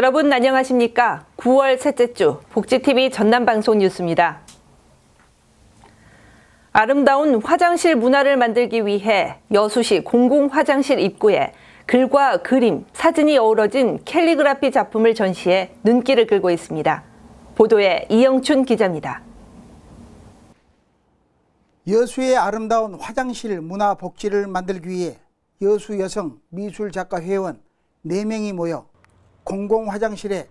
여러분 안녕하십니까? 9월 셋째 주 복지TV 전남방송 뉴스입니다. 아름다운 화장실 문화를 만들기 위해 여수시 공공화장실 입구에 글과 그림, 사진이 어우러진 캘리그라피 작품을 전시해 눈길을 끌고 있습니다. 보도에 이영춘 기자입니다. 여수의 아름다운 화장실 문화 복지를 만들기 위해 여수 여성 미술작가 회원 4명이 모여 공공화장실에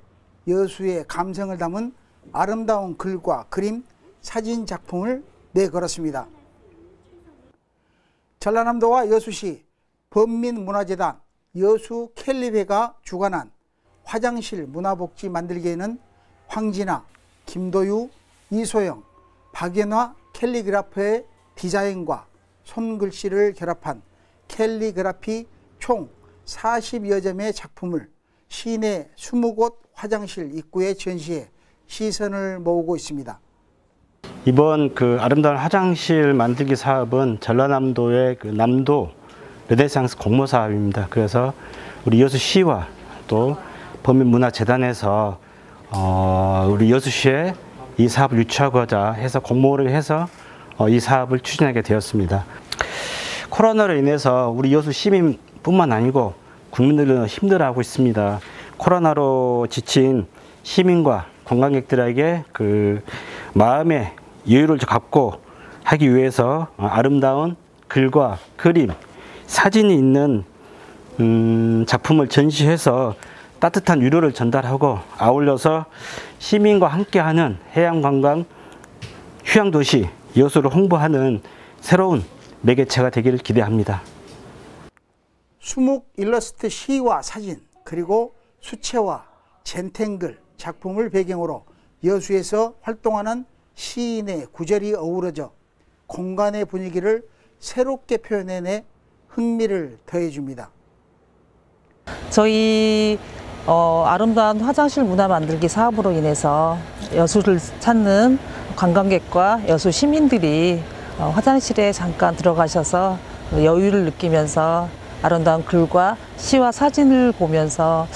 여수의 감성을 담은 아름다운 글과 그림, 사진 작품을 내걸었습니다. 전라남도와 여수시 범민문화재단 여수 캘리회가 주관한 화장실 문화복지 만들기에는 황진아, 김도유, 이소영, 박연화 캘리그라퍼의 디자인과 손글씨를 결합한 캘리그라피 총 40여 점의 작품을 시내 20곳 화장실 입구에 전시해 시선을 모으고 있습니다. 이번 아름다운 화장실 만들기 사업은 전라남도의 남도 르네상스 공모 사업입니다. 그래서 우리 여수시와 또 범민문화재단에서 우리 여수시에 이 사업을 유치하고자 해서 공모를 해서 이 사업을 추진하게 되었습니다. 코로나로 인해서 우리 여수 시민뿐만 아니고 국민들은 힘들어하고 있습니다. 코로나로 지친 시민과 관광객들에게 마음의 여유를 갖고 하기 위해서 아름다운 글과 그림, 사진이 있는 작품을 전시해서 따뜻한 위로를 전달하고 아울러서 시민과 함께하는 해양관광 휴양도시 여수를 홍보하는 새로운 매개체가 되기를 기대합니다. 수묵 일러스트 시와 사진 그리고 수채화, 젠탱글 작품을 배경으로 여수에서 활동하는 시인의 구절이 어우러져 공간의 분위기를 새롭게 표현해내 흥미를 더해줍니다. 저희 아름다운 화장실 문화 만들기 사업으로 인해서 여수를 찾는 관광객과 여수 시민들이 화장실에 잠깐 들어가셔서 여유를 느끼면서 아름다운 글과 시와 사진을 보면서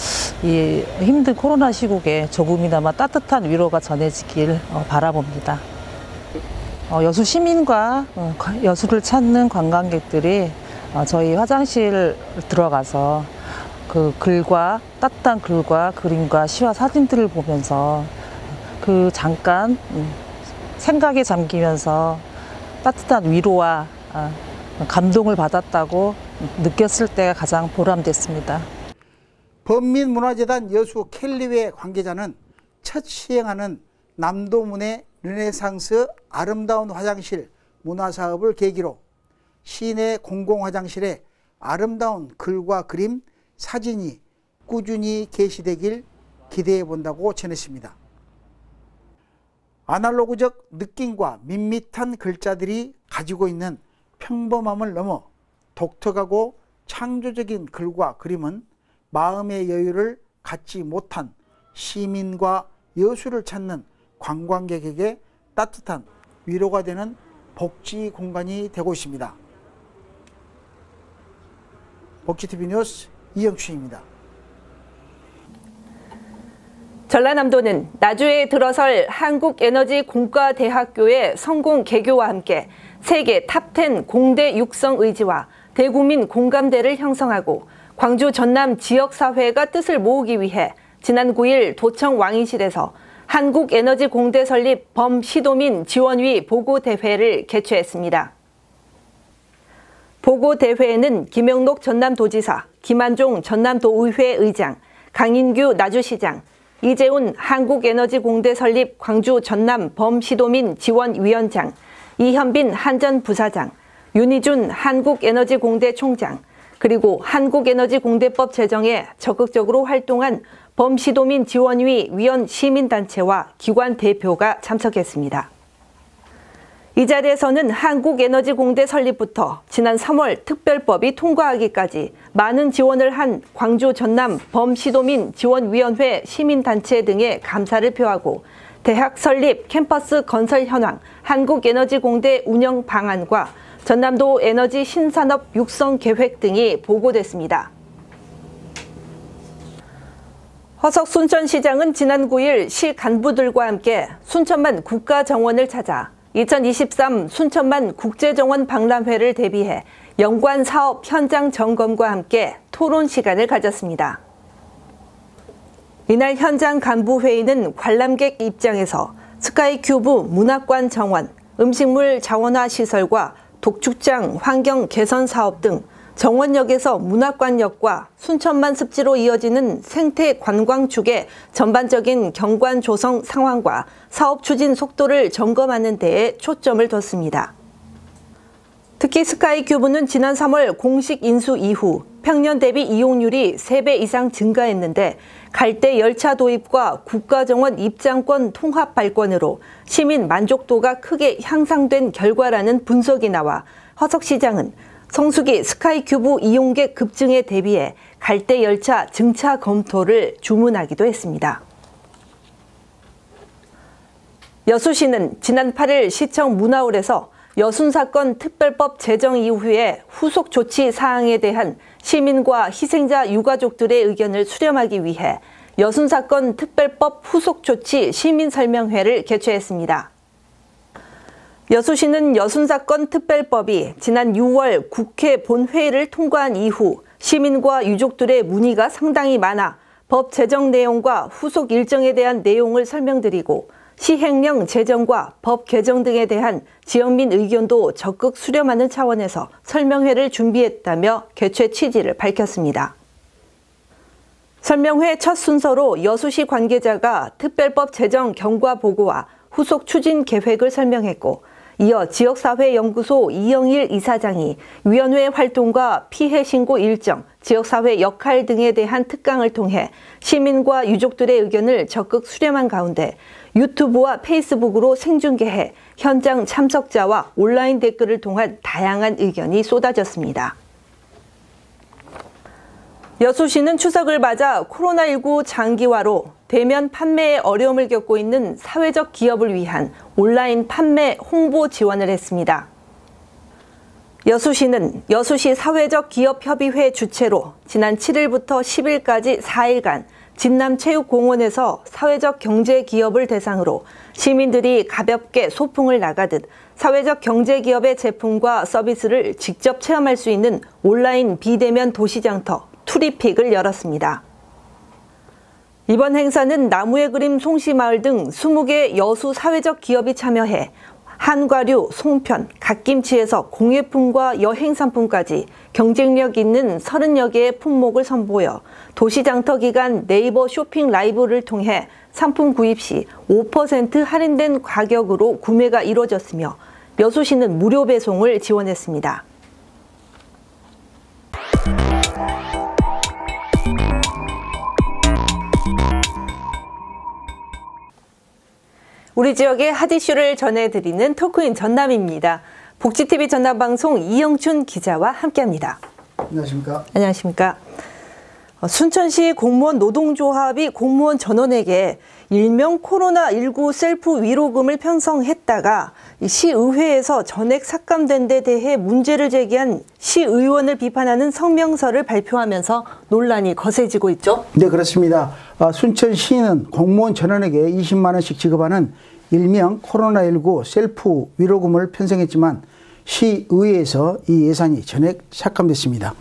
이 힘든 코로나 시국에 조금이나마 따뜻한 위로가 전해지길 바라봅니다. 여수 시민과 여수를 찾는 관광객들이 저희 화장실 들어가서 따뜻한 글과 그림과 시와 사진들을 보면서 잠깐 생각에 잠기면서 따뜻한 위로와 감동을 받았다고 느꼈을 때가 가장 보람됐습니다. 범민문화재단 여수 캘리회 관계자는 첫 시행하는 남도문의 르네상스 아름다운 화장실 문화사업을 계기로 시내 공공화장실에 아름다운 글과 그림, 사진이 꾸준히 게시되길 기대해 본다고 전했습니다. 아날로그적 느낌과 밋밋한 글자들이 가지고 있는 평범함을 넘어 독특하고 창조적인 글과 그림은 마음의 여유를 갖지 못한 시민과 여수를 찾는 관광객에게 따뜻한 위로가 되는 복지 공간이 되고 있습니다. 복지TV 뉴스 이영춘입니다. 전라남도는 나주에 들어설 한국에너지공과대학교의 성공 개교와 함께 세계 탑10 공대 육성 의지와 대국민 공감대를 형성하고 광주 전남 지역사회가 뜻을 모으기 위해 지난 9일 도청 왕인실에서 한국에너지공대 설립 범시도민 지원위 보고대회를 개최했습니다. 보고대회에는 김영록 전남도지사, 김한종 전남도의회 의장, 강인규 나주시장, 이재훈 한국에너지공대 설립 광주 전남 범시도민 지원위원장, 이현빈 한전부사장, 윤희준 한국에너지공대 총장, 그리고 한국에너지공대법 제정에 적극적으로 활동한 범시도민 지원위 위원 시민단체와 기관 대표가 참석했습니다. 이 자리에서는 한국에너지공대 설립부터 지난 3월 특별법이 통과하기까지 많은 지원을 한 광주 전남 범시도민 지원위원회 시민단체 등의 감사를 표하고 대학 설립 캠퍼스 건설 현황, 한국에너지공대 운영 방안과 전남도 에너지 신산업 육성 계획 등이 보고됐습니다. 허석 순천시장은 지난 9일 시 간부들과 함께 순천만 국가정원을 찾아 2023 순천만 국제정원 박람회를 대비해 연관 사업 현장 점검과 함께 토론 시간을 가졌습니다. 이날 현장 간부 회의는 관람객 입장에서 스카이큐브 문학관 정원, 음식물 자원화 시설과 독축장 환경 개선 사업 등 정원역에서 문학관역과 순천만 습지로 이어지는 생태 관광축의 전반적인 경관 조성 상황과 사업 추진 속도를 점검하는 데에 초점을 뒀습니다. 특히 스카이큐브는 지난 3월 공식 인수 이후 평년 대비 이용률이 3배 이상 증가했는데 갈대 열차 도입과 국가정원 입장권 통합 발권으로 시민 만족도가 크게 향상된 결과라는 분석이 나와 허석 시장은 성수기 스카이큐브 이용객 급증에 대비해 갈대 열차 증차 검토를 주문하기도 했습니다. 여수시는 지난 8일 시청 문화홀에서 여순사건 특별법 제정 이후에 후속 조치 사항에 대한 시민과 희생자 유가족들의 의견을 수렴하기 위해 여순사건 특별법 후속 조치 시민설명회를 개최했습니다. 여수시는 여순사건 특별법이 지난 6월 국회 본회의를 통과한 이후 시민과 유족들의 문의가 상당히 많아 법 제정 내용과 후속 일정에 대한 내용을 설명드리고 시행령 제정과 법 개정 등에 대한 지역민 의견도 적극 수렴하는 차원에서 설명회를 준비했다며 개최 취지를 밝혔습니다. 설명회 첫 순서로 여수시 관계자가 특별법 제정 경과 보고와 후속 추진 계획을 설명했고 이어 지역사회연구소 이영일 이사장이 위원회 활동과 피해 신고 일정, 지역사회 역할 등에 대한 특강을 통해 시민과 유족들의 의견을 적극 수렴한 가운데 유튜브와 페이스북으로 생중계해 현장 참석자와 온라인 댓글을 통한 다양한 의견이 쏟아졌습니다. 여수시는 추석을 맞아 코로나19 장기화로 대면 판매에 어려움을 겪고 있는 사회적 기업을 위한 온라인 판매 홍보 지원을 했습니다. 여수시는 여수시 사회적 기업협의회 주최로 지난 7일부터 10일까지 4일간 진남체육공원에서 사회적 경제기업을 대상으로 시민들이 가볍게 소풍을 나가듯 사회적 경제기업의 제품과 서비스를 직접 체험할 수 있는 온라인 비대면 도시장터 투리픽을 열었습니다. 이번 행사는 나무의 그림 송시마을 등 20개 여수 사회적 기업이 참여해 한과류, 송편, 갓김치에서 공예품과 여행상품까지 경쟁력 있는 30여 개의 품목을 선보여 도시장터 기간 네이버 쇼핑 라이브를 통해 상품 구입 시 5% 할인된 가격으로 구매가 이루어졌으며 여수시는 무료 배송을 지원했습니다. 우리 지역의 핫 이슈를 전해드리는 토크인 전남입니다. 복지TV 전남방송 이영춘 기자와 함께합니다. 안녕하십니까? 안녕하십니까? 순천시 공무원 노동조합이 공무원 전원에게 일명 코로나19 셀프 위로금을 편성했다가 시의회에서 전액 삭감된 데 대해 문제를 제기한 시의원을 비판하는 성명서를 발표하면서 논란이 거세지고 있죠? 네, 그렇습니다. 순천시는 공무원 전원에게 20만 원씩 지급하는 일명 코로나19 셀프 위로금을 편성했지만 시의회에서 이 예산이 전액 삭감됐습니다.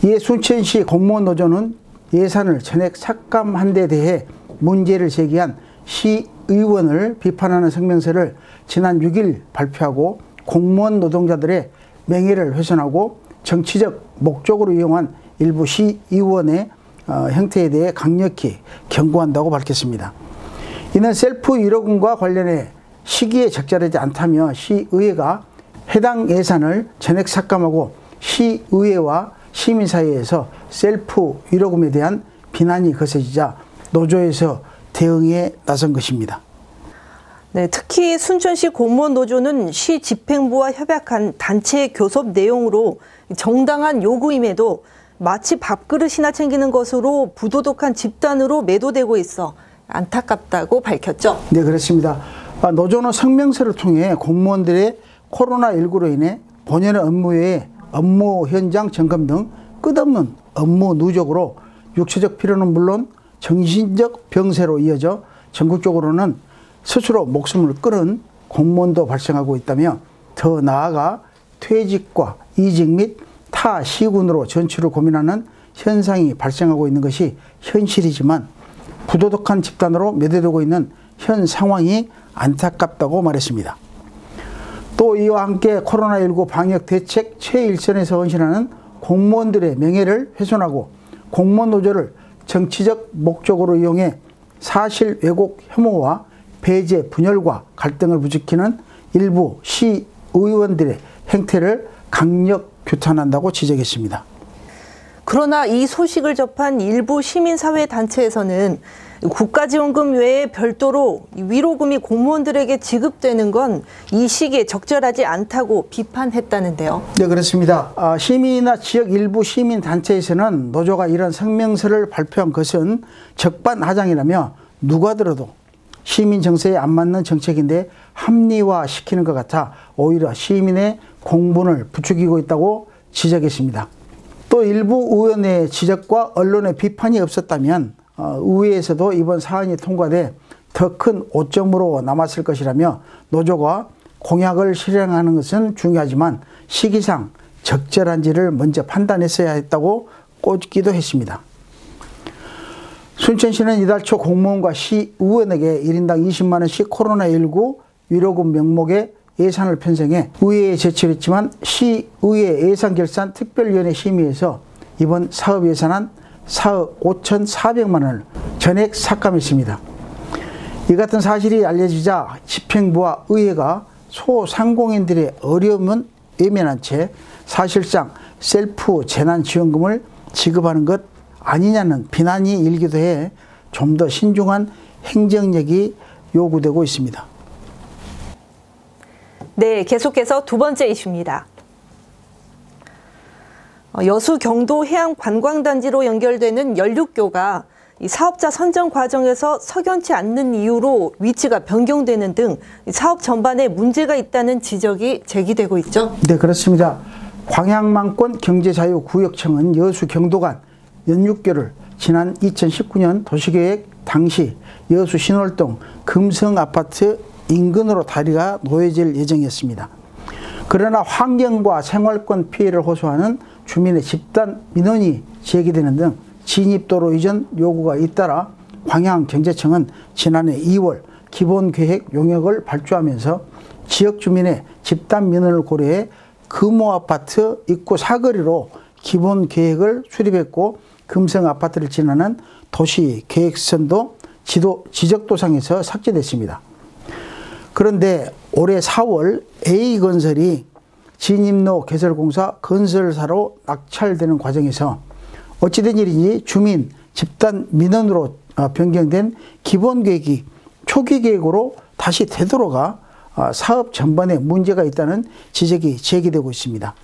이에 순천시 공무원 노조는 예산을 전액 삭감한 데 대해 문제를 제기한 시의원을 비판하는 성명서를 지난 6일 발표하고 공무원 노동자들의 명예를 훼손하고 정치적 목적으로 이용한 일부 시의원의 행태에 대해 강력히 경고한다고 밝혔습니다. 이는 셀프 위로금과 관련해 시기에 적절하지 않다며 시의회가 해당 예산을 전액 삭감하고 시의회와 시민사회에서 셀프 위로금에 대한 비난이 거세지자 노조에서 대응에 나선 것입니다. 네, 특히 순천시 공무원 노조는 시 집행부와 협약한 단체 교섭 내용으로 정당한 요구임에도 마치 밥그릇이나 챙기는 것으로 부도덕한 집단으로 매도되고 있어 안타깝다고 밝혔죠. 네, 그렇습니다. 노조는 성명서를 통해 공무원들의 코로나19로 인해 본연의 업무 외에 업무 현장 점검 등 끝없는 업무 누적으로 육체적 피로는 물론 정신적 병세로 이어져 전국적으로는 스스로 목숨을 끊은 공무원도 발생하고 있다며 더 나아가 퇴직과 이직 및 타 시군으로 전출을 고민하는 현상이 발생하고 있는 것이 현실이지만 부도덕한 집단으로 매도되고 있는 현 상황이 안타깝다고 말했습니다. 또 이와 함께 코로나19 방역 대책 최일선에서 헌신하는 공무원들의 명예를 훼손하고 공무원 노조를 정치적 목적으로 이용해 사실 왜곡 혐오와 배제 분열과 갈등을 부추기는 일부 시의원들의 행태를 강력 규탄한다고 지적했습니다. 그러나 이 소식을 접한 일부 시민사회단체에서는 국가지원금 외에 별도로 위로금이 공무원들에게 지급되는 건 이 시기에 적절하지 않다고 비판했다는데요. 네, 그렇습니다. 시민이나 지역 일부 시민단체에서는 노조가 이런 성명서를 발표한 것은 적반하장이라며 누가 들어도 시민 정서에 안 맞는 정책인데 합리화시키는 것 같아 오히려 시민의 공분을 부추기고 있다고 지적했습니다. 또 일부 의원의 지적과 언론의 비판이 없었다면 의회에서도 이번 사안이 통과돼 더 큰 오점으로 남았을 것이라며 노조가 공약을 실행하는 것은 중요하지만 시기상 적절한지를 먼저 판단했어야 했다고 꽂기도 했습니다. 순천시는 이달 초 공무원과 시의원에게 1인당 20만 원씩 코로나19 위로금 명목의 예산을 편성해 의회에 제출했지만 시의회 예산결산 특별위원회 심의에서 이번 사업 예산안 4억 5,400만 원을 전액 삭감했습니다. 이 같은 사실이 알려지자 집행부와 의회가 소상공인들의 어려움은 외면한 채 사실상 셀프 재난지원금을 지급하는 것 아니냐는 비난이 일기도 해 좀 더 신중한 행정력이 요구되고 있습니다. 네, 계속해서 두 번째 이슈입니다. 여수 경도 해양관광단지로 연결되는 연륙교가 사업자 선정 과정에서 석연치 않는 이유로 위치가 변경되는 등 사업 전반에 문제가 있다는 지적이 제기되고 있죠. 네, 그렇습니다. 광양만권 경제자유구역청은 여수 경도 간 연륙교를 지난 2019년 도시계획 당시 여수 신월동 금성아파트 인근으로 다리가 놓여질 예정이었습니다. 그러나 환경과 생활권 피해를 호소하는 주민의 집단 민원이 제기되는 등 진입도로 이전 요구가 잇따라 광양경제청은 지난해 2월 기본계획 용역을 발주하면서 지역 주민의 집단 민원을 고려해 금호아파트 입구 사거리로 기본계획을 수립했고 금성아파트를 지나는 도시계획선도 지적도상에서 삭제됐습니다. 그런데 올해 4월 A건설이 진입로 개설공사 건설사로 낙찰되는 과정에서 어찌된 일인지 주민 집단 민원으로 변경된 기본계획이 초기계획으로 다시 되돌아가 사업 전반에 문제가 있다는 지적이 제기되고 있습니다.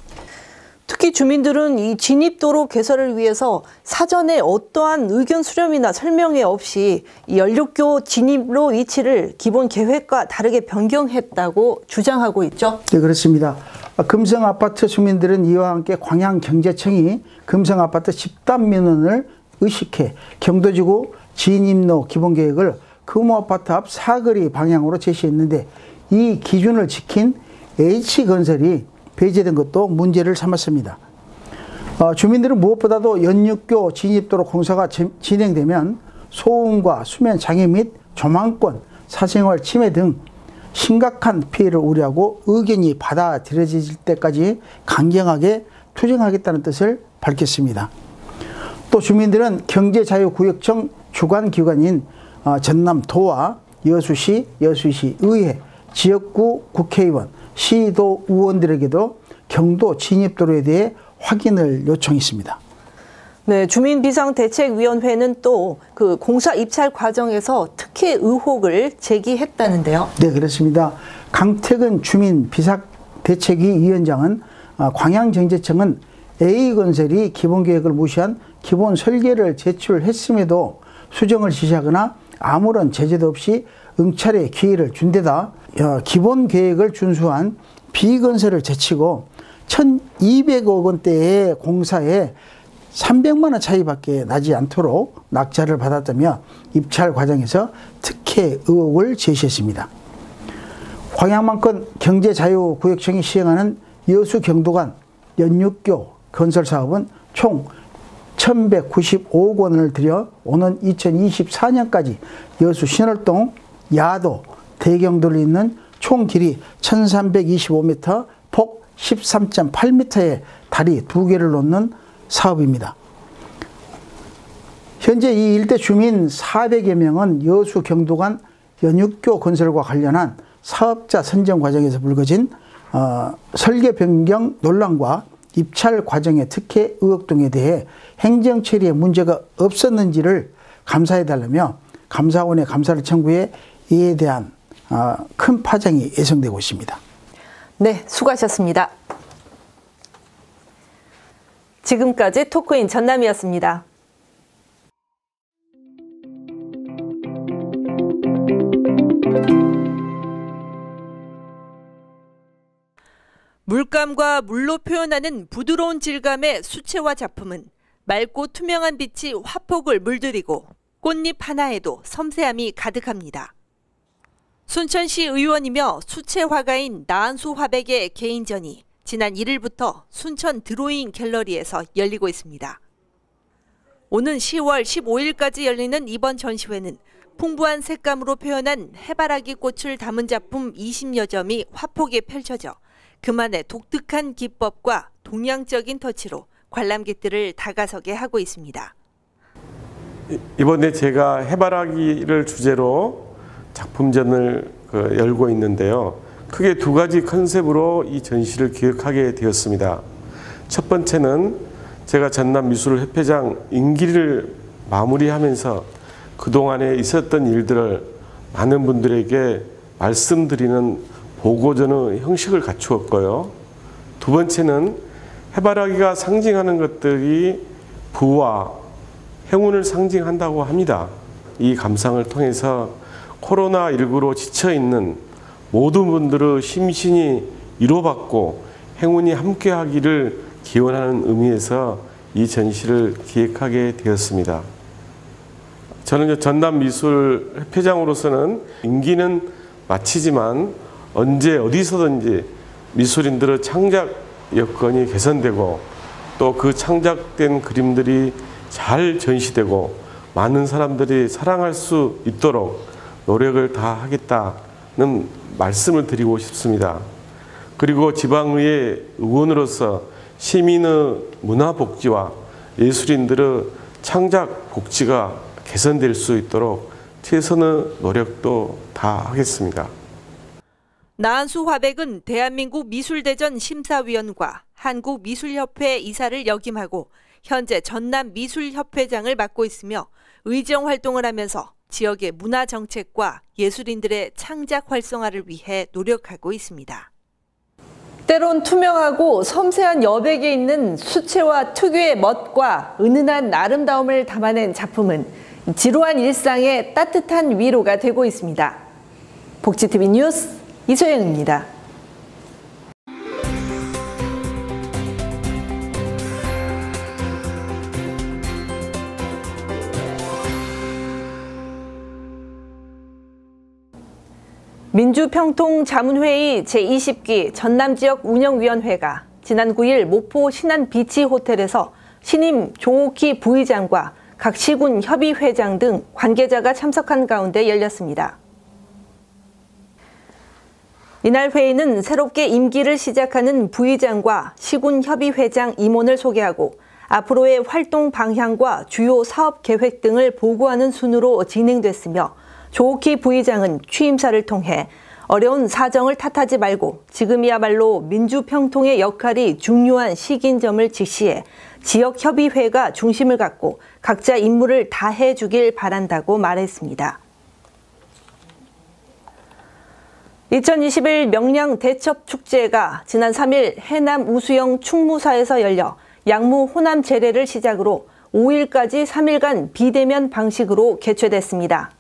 특히 주민들은 이 진입도로 개설을 위해서 사전에 어떠한 의견 수렴이나 설명회 없이 이 연륙교 진입로 위치를 기본 계획과 다르게 변경했다고 주장하고 있죠. 네, 그렇습니다. 금성아파트 주민들은 이와 함께 광양경제청이 금성아파트 집단 민원을 의식해 경도지구 진입로 기본계획을 금호아파트 앞 사거리 방향으로 제시했는데 이 기준을 지킨 H건설이 배제된 것도 문제를 삼았습니다. 주민들은 무엇보다도 연륙교 진입도로 공사가 진행되면 소음과 수면 장애 및 조망권, 사생활 침해 등 심각한 피해를 우려하고 의견이 받아들여질 때까지 강경하게 투쟁하겠다는 뜻을 밝혔습니다. 또 주민들은 경제자유구역청 주관기관인 전남도와 여수시, 여수시의회, 지역구 국회의원, 시도 의원들에게도 경도 진입도로에 대해 확인을 요청했습니다. 네, 주민비상대책위원회는 또 그 공사 입찰 과정에서 특혜 의혹을 제기했다는데요. 네, 그렇습니다. 강태근 주민비상대책위 위원장은 광양경제청은 A건설이 기본계획을 무시한 기본 설계를 제출했음에도 수정을 지시하거나 아무런 제재도 없이 응찰의 기회를 준 데다 기본계획을 준수한 B건설을 제치고 1,200억 원대의 공사에 300만 원 차이밖에 나지 않도록 낙찰을 받았다며 입찰 과정에서 특혜 의혹을 제시했습니다. 광양만권 경제자유구역청이 시행하는 여수 경도간 연육교 건설 사업은 총 1,195억 원을 들여 오는 2024년까지 여수 신월동 야도 대경도를 잇는 총 길이 1,325m, 폭 13.8m의 다리 2개를 놓는 사업입니다. 현재 이 일대 주민 400여 명은 여수 경도간 연육교 건설과 관련한 사업자 선정 과정에서 불거진 설계 변경 논란과 입찰 과정의 특혜 의혹 등에 대해 행정 처리에 문제가 없었는지를 감사해달라며 감사원에 감사를 청구해 이에 대한 큰 파장이 예상되고 있습니다. 네, 수고하셨습니다. 지금까지 토크인 전남이었습니다. 물감과 물로 표현하는 부드러운 질감의 수채화 작품은 맑고 투명한 빛이 화폭을 물들이고 꽃잎 하나에도 섬세함이 가득합니다. 순천시 의원이며 수채화가인 나한수 화백의 개인전이 지난 1일부터 순천 드로잉 갤러리에서 열리고 있습니다. 오는 10월 15일까지 열리는 이번 전시회는 풍부한 색감으로 표현한 해바라기 꽃을 담은 작품 20여 점이 화폭에 펼쳐져 그만의 독특한 기법과 동양적인 터치로 관람객들을 다가서게 하고 있습니다. 이번에 제가 해바라기를 주제로 작품전을 열고 있는데요. 크게 두 가지 컨셉으로 이 전시를 기획하게 되었습니다. 첫 번째는 제가 전남미술협회장 임기를 마무리하면서 그동안에 있었던 일들을 많은 분들에게 말씀드리는 보고전의 형식을 갖추었고요. 두 번째는 해바라기가 상징하는 것들이 부와 행운을 상징한다고 합니다. 이 감상을 통해서 코로나19로 지쳐있는 모든 분들의 심신이 위로받고 행운이 함께하기를 기원하는 의미에서 이 전시를 기획하게 되었습니다. 저는 전남미술협회장으로서는 임기는 마치지만 언제 어디서든지 미술인들의 창작 여건이 개선되고 또 그 창작된 그림들이 잘 전시되고 많은 사람들이 사랑할 수 있도록 노력을 다하겠다는 말씀을 드리고 싶습니다. 그리고 지방의회 의원으로서 시민의 문화복지와 예술인들의 창작 복지가 개선될 수 있도록 최선의 노력도 다하겠습니다. 나한수 화백은 대한민국 미술대전 심사위원과 한국미술협회 이사를 역임하고 현재 전남미술협회장을 맡고 있으며 의정 활동을 하면서 지역의 문화정책과 예술인들의 창작 활성화를 위해 노력하고 있습니다. 때론 투명하고 섬세한 여백에 있는 수채화 특유의 멋과 은은한 아름다움을 담아낸 작품은 지루한 일상에 따뜻한 위로가 되고 있습니다. 복지TV 뉴스 이소영입니다. 민주평통자문회의 제20기 전남지역 운영위원회가 지난 9일 목포 신안비치호텔에서 신임 조옥희 부의장과 각 시군 협의회장 등 관계자가 참석한 가운데 열렸습니다. 이날 회의는 새롭게 임기를 시작하는 부의장과 시군 협의회장 임원을 소개하고 앞으로의 활동 방향과 주요 사업 계획 등을 보고하는 순으로 진행됐으며 조옥희 부의장은 취임사를 통해 어려운 사정을 탓하지 말고 지금이야말로 민주평통의 역할이 중요한 시기인 점을 직시해 지역협의회가 중심을 갖고 각자 임무를 다해 주길 바란다고 말했습니다. 2021 명량 대첩축제가 지난 3일 해남 우수영 충무사에서 열려 양무 호남 제례를 시작으로 5일까지 3일간 비대면 방식으로 개최됐습니다.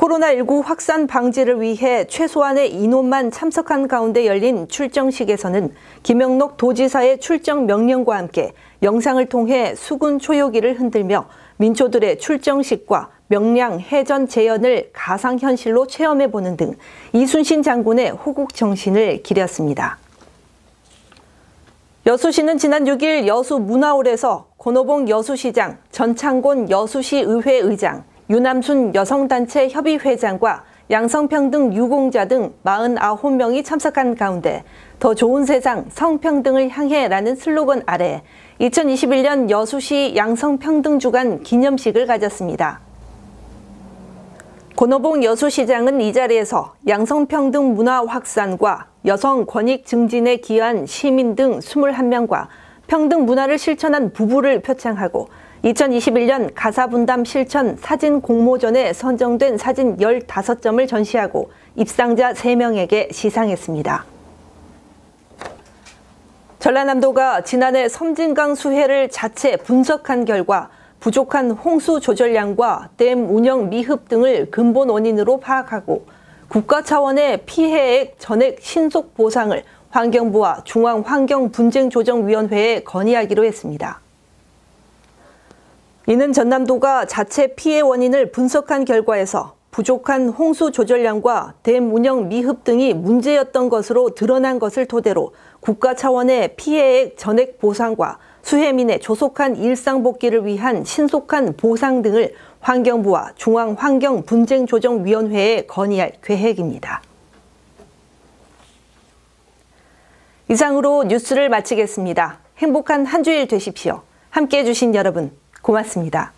코로나19 확산 방지를 위해 최소한의 인원만 참석한 가운데 열린 출정식에서는 김영록 도지사의 출정 명령과 함께 영상을 통해 수군 초yo기를 흔들며 민초들의 출정식과 명량 해전 재현을 가상현실로 체험해보는 등 이순신 장군의 호국 정신을 기렸습니다. 여수시는 지난 6일 여수문화홀에서 권오봉 여수시장, 전창곤 여수시의회 의장, 유남순 여성단체 협의회장과 양성평등 유공자 등 49명이 참석한 가운데 더 좋은 세상 성평등을 향해라는 슬로건 아래 2021년 여수시 양성평등주간 기념식을 가졌습니다. 권오봉 여수시장은 이 자리에서 양성평등 문화 확산과 여성 권익 증진에 기여한 시민 등 21명과 평등 문화를 실천한 부부를 표창하고 2021년 가사분담 실천 사진 공모전에 선정된 사진 15점을 전시하고 입상자 3명에게 시상했습니다. 전라남도가 지난해 섬진강 수해를 자체 분석한 결과 부족한 홍수 조절량과 댐 운영 미흡 등을 근본 원인으로 파악하고 국가 차원의 피해액 전액 신속 보상을 환경부와 중앙환경분쟁조정위원회에 건의하기로 했습니다. 이는 전남도가 자체 피해 원인을 분석한 결과에서 부족한 홍수 조절량과 댐 운영 미흡 등이 문제였던 것으로 드러난 것을 토대로 국가 차원의 피해액 전액 보상과 수해민의 조속한 일상 복귀를 위한 신속한 보상 등을 환경부와 중앙환경분쟁조정위원회에 건의할 계획입니다. 이상으로 뉴스를 마치겠습니다. 행복한 한 주일 되십시오. 함께해 주신 여러분 고맙습니다.